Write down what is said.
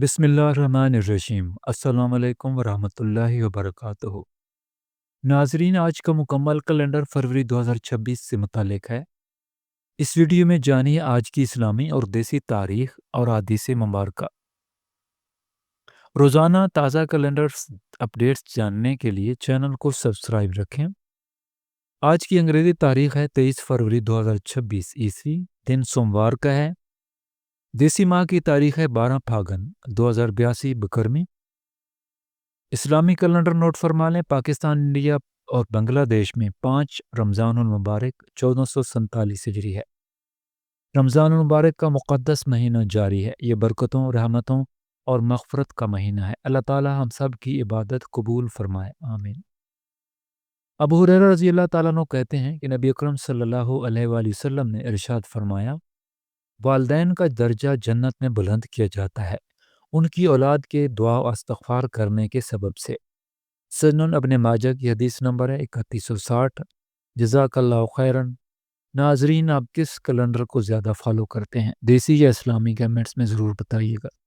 بسم اللہ الرحمن الرحیم۔ السلام علیکم ورحمۃ اللہ وبرکاتہ۔ ناظرین، آج کا مکمل کیلنڈر فروری 2026 سے متعلق ہے۔ اس ویڈیو میں جانیے آج کی اسلامی اور دیسی تاریخ اور احادیث مبارکہ۔ روزانہ تازہ کیلنڈر اپڈیٹس جاننے کے لیے چینل کو سبسکرائب رکھیں۔ آج کی انگریزی تاریخ ہے 23 فروری 2026 عیسوی، دن سوموار کا ہے۔ دیسی ماہ کی تاریخ ہے 12 پھاگن 2082 بکرمی۔ اسلامی کیلنڈر نوٹ فرما لیں، پاکستان، انڈیا اور بنگلہ دیش میں 5 رمضان المبارک 1447 ہجری ہے۔ رمضان المبارک کا مقدس مہینہ جاری ہے۔ یہ برکتوں، رحمتوں اور مغفرت کا مہینہ ہے۔ اللہ تعالی ہم سب کی عبادت قبول فرمائے، آمین۔ ابو ہریرہ رضی اللہ تعالیٰ عنہ کہتے ہیں کہ نبی اکرم صلی اللہ علیہ وآلہ وسلم نے ارشاد فرمایا، والدین کا درجہ جنت میں بلند کیا جاتا ہے ان کی اولاد کے دعا و استغفار کرنے کے سبب سے۔ سنن ابن ماجہ کی حدیث نمبر ہے 3160۔ جزاک اللہ خیرن۔ ناظرین، آپ کس کیلنڈر کو زیادہ فالو کرتے ہیں؟ دیسی یا اسلامی؟ کمنٹس میں ضرور بتائیے گا۔